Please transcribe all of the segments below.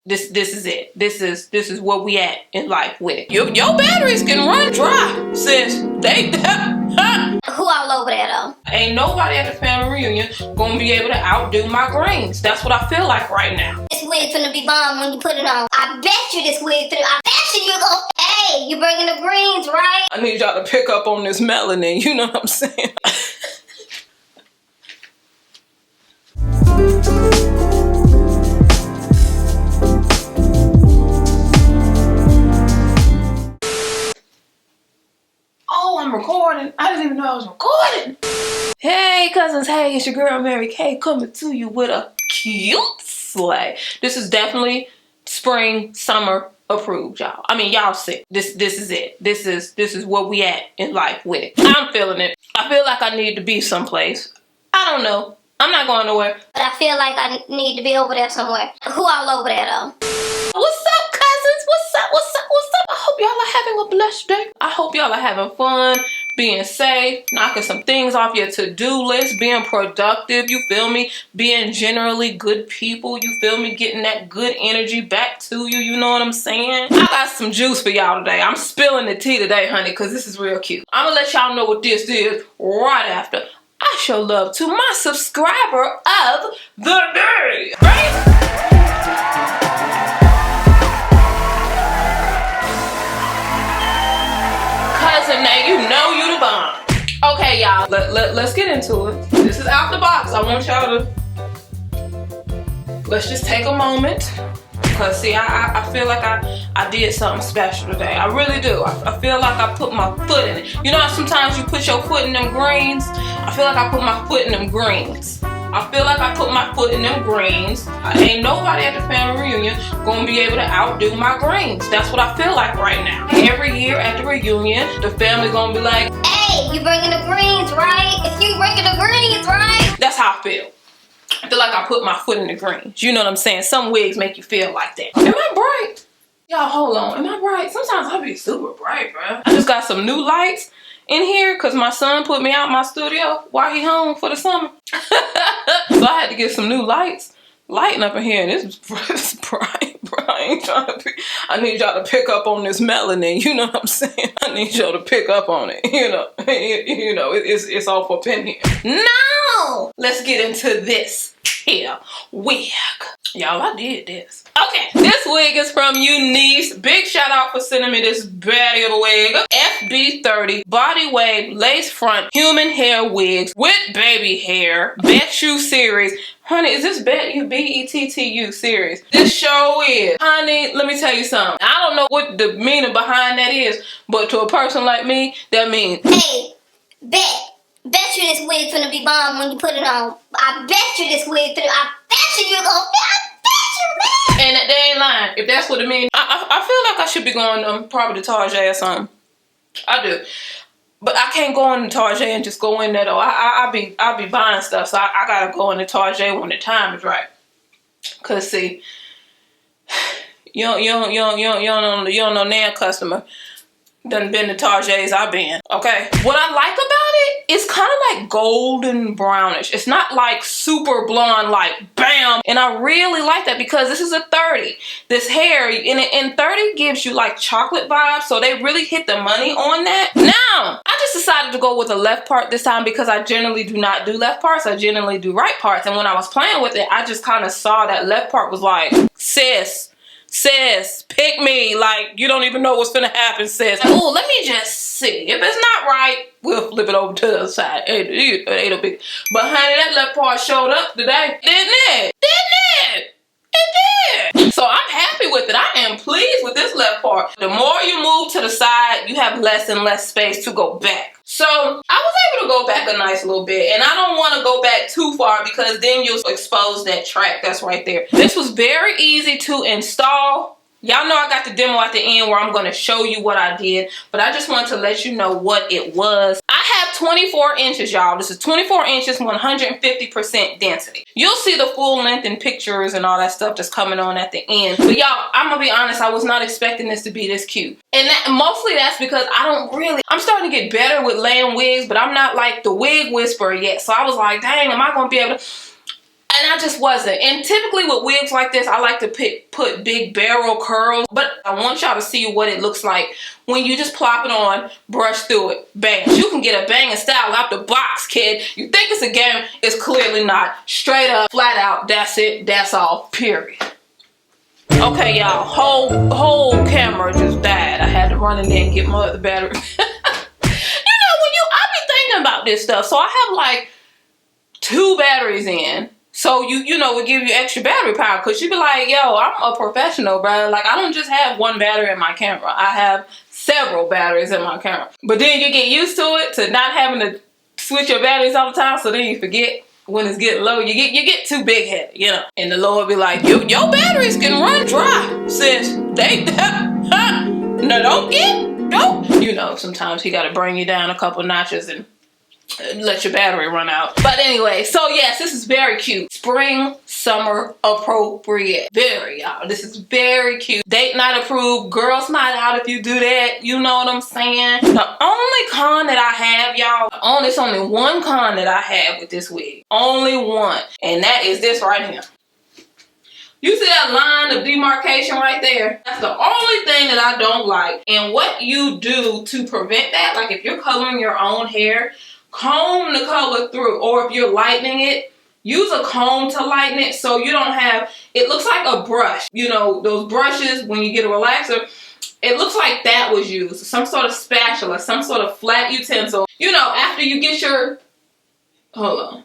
This is it. This is where we at in life with it. Your batteries can run dry, sis. They Who all over there though? Ain't nobody at the family reunion gonna be able to outdo my greens. That's what I feel like right now. This wig finna be bomb when you put it on. I bet you this wig finna. I bet you go. Hey, you bringing the greens, right? I need y'all to pick up on this melanin. You know what I'm saying? Oh, I'm recording. I didn't even know I was recording. Hey, cousins. Hey, it's your girl, Mary Kay, coming to you with a cute slay. This is definitely spring, summer approved, y'all. I mean, y'all sick. This is it. This is where we at in life with it. I'm feeling it. I feel like I need to be someplace. I don't know. I'm not going nowhere. But I feel like I need to be over there somewhere. Who all over there though? What's up, cousins? What's up? What's up? What's up? I hope y'all are having a blessed day. I hope y'all are having fun, being safe, knocking some things off your to-do list, being productive, you feel me? Being generally good people, you feel me? Getting that good energy back to you, you know what I'm saying? I got some juice for y'all today. I'm spilling the tea today, honey, because this is real cute. I'm gonna let y'all know what this is right after I show love to my subscriber of the day, right? Cousin, now you know you the bomb. Okay, y'all, let's get into it. This is out the box. I want y'all to, let's just take a moment. Cause see, I feel like I did something special today. I really do. I feel like I put my foot in it. You know how sometimes you put your foot in them greens? I feel like I put my foot in them greens. I feel like I put my foot in them greens. Ain't nobody at the family reunion gonna be able to outdo my greens. That's what I feel like right now. Every year at the reunion, the family gonna be like, hey, you bringing the greens, right? If you bringing the greens, right? That's how I feel. I feel like I put my foot in the greens. You know what I'm saying? Some wigs make you feel like that. Am I bright? Y'all, hold on. Am I bright? Sometimes I be super bright, bro. I just got some new lights in here because my son put me out my studio while he home for the summer. So I had to get some new lights lighting up in here, and it's bright, bro. I need y'all to pick up on this melanin. You know what I'm saying? I need y'all to pick up on it. You know, it's all up in here. Now, let's get into this here wig. Y'all, I did this. Okay, this wig is from UNice. Big shout out for sending me this baddie of a wig. FB30 body wave lace front human hair wigs with baby hair. Bet You series. Honey, is this BETTU series? This show is. Honey, let me tell you something. I don't know what the meaning behind that is, but to a person like me, that means, hey, bet you this wig finna be bomb when you put it on. I bet you this wig finna. I bet you gonna. I bet you, man. And they ain't lying. If that's what it means, I feel like I should be going probably to Tarjay or something. I do. But I can't go in the Tarjay and just go in there though. I'll be buying stuff, so I gotta go in the Tarjay when the time is right. Cause see, you don't know now, customer done been the Tarjays I've been. Okay. What I like about it, it's kind of like golden brownish. It's not like super blonde, like bam. And I really like that because this is a 30. This hair, and 30 gives you like chocolate vibes. So they really hit the money on that. Now, I just decided to go with the left part this time because I generally do not do left parts. I generally do right parts. And when I was playing with it, I just kind of saw that left part was like, sis, pick me. Like, you don't even know what's gonna happen, sis. Like, oh, let me just see. If it's not right, we'll flip it over to the other side. It ain't a big. But honey, that left part showed up today. Didn't it? It did. So I'm happy with it. I am pleased with this left part. The more you move to the side, you have less and less space to go back. So I was able to go back a nice little bit, and I don't want to go back too far because then you'll expose that track that's right there. This was very easy to install. Y'all know I got the demo at the end where I'm going to show you what I did, but I just wanted to let you know what it was. I have 24 inches, y'all. This is 24 inches, 150% density. You'll see the full length in pictures and all that stuff that's coming on at the end. But y'all, I'm going to be honest, I was not expecting this to be this cute. And mostly that's because I'm starting to get better with laying wigs, but I'm not like the wig whisperer yet. So I was like, dang, am I going to be able to... And I just wasn't. And typically with wigs like this, I like to put big barrel curls. But I want y'all to see what it looks like when you just plop it on, brush through it, bang. You can get a banging style out the box, kid. You think it's a game, it's clearly not. Straight up, flat out, that's it, that's all, period. Okay, y'all, whole camera just died. I had to run in there and get my other battery. I be thinking about this stuff. So I have like 2 batteries in. So you know, we give you extra battery power, because you be like, yo, I'm a professional, bro. Like, I don't just have 1 battery in my camera. I have several batteries in my camera. But then you get used to it, to not having to switch your batteries all the time, so then you forget when it's getting low. You get too big headed, you know. And the Lord be like, your batteries can run dry, sis. They no, don't. You know, sometimes he gotta bring you down a couple notches and let your battery run out. But anyway, so yes, this is very cute. Spring, summer appropriate. Very, y'all. This is very cute. Date night approved. Girls night out if you do that. You know what I'm saying? The only con that I have, y'all, it's only one con that I have with this wig. Only one. And that is this right here. You see that line of demarcation right there? That's the only thing that I don't like. And what you do to prevent that, like if you're coloring your own hair, comb the color through, or if you're lightening it, use a comb to lighten it so you don't have, it looks like a brush. You know, those brushes when you get a relaxer, it looks like that was used. Some sort of spatula, some sort of flat utensil. You know, after you get your, hold on.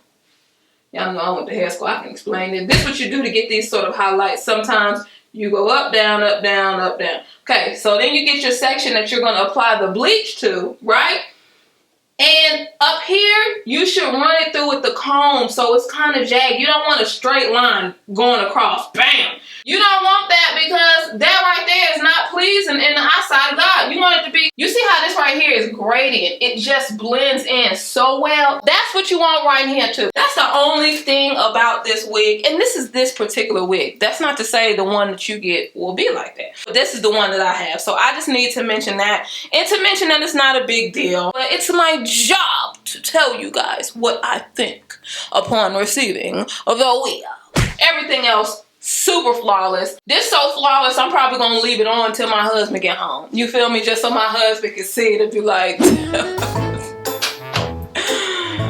Y'all know I went to hair school, I can explain it. This is what you do to get these sort of highlights. Sometimes you go up, down, up, down, up, down. Okay, so then you get your section that you're gonna apply the bleach to, right? And up here, you should run it through with the comb so it's kind of jagged. You don't want a straight line going across. Bam! You don't want that, because that right there is not pleasing in the eyesight of God. You want it to be, you see how this right here is gradient. It just blends in so well. That's what you want right here too. That's the only thing about this wig. And this is this particular wig. That's not to say the one that you get will be like that. But this is the one that I have. So I just need to mention that. And to mention that it's not a big deal. But it's my job to tell you guys what I think upon receiving the wig. Everything else, super flawless. This so flawless, I'm probably gonna leave it on till my husband get home. You feel me? Just so my husband can see it and be like,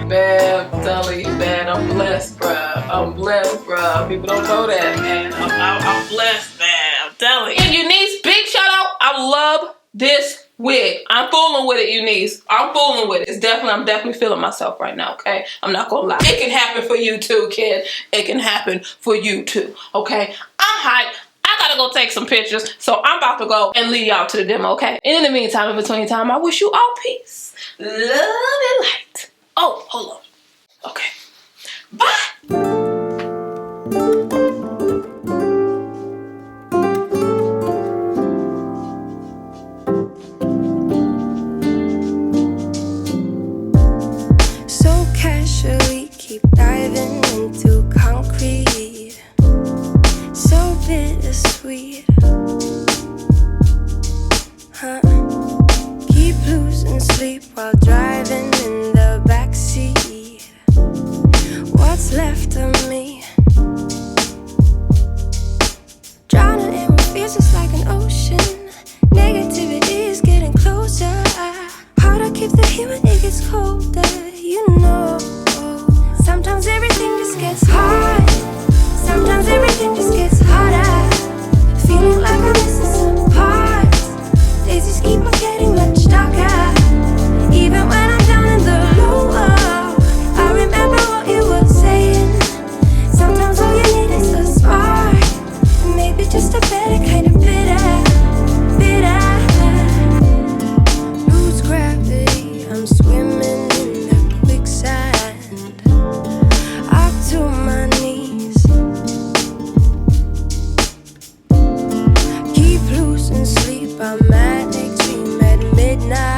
bad, I'm telling you, bad. I'm blessed, bruh. I'm blessed, bruh. People don't know that, man. I'm blessed, man. I'm telling you. And UNice, big shout out. I love this wig. I'm fooling with it, UNice. I'm fooling with it. I'm definitely feeling myself right now, okay? I'm not gonna lie. It can happen for you too, kid. It can happen for you too, okay? I'm hyped. I gotta go take some pictures, so I'm about to go and lead y'all to the demo, okay? And in the meantime, in between time, I wish you all peace, love, and light. Oh, hold on. Okay. Bye. Keep diving into concrete, so bittersweet, huh? Keep losing sleep while driving in the backseat. What's left of me? Drowning in what feels just like an ocean. Negativity is getting closer. Hard to keep the heat when it gets colder, you know. Sometimes everything just gets hard. Sometimes everything just gets harder. Feeling like I'm missing some parts. Days just keep on getting much darker. Even when I'm down in the lower, I remember what you were saying. Sometimes all you need is a spark, and maybe just a better kind of bitter. Lose gravity, I'm swimming in the quicksand. To my knees, keep losing sleep. I'm at extreme at midnight.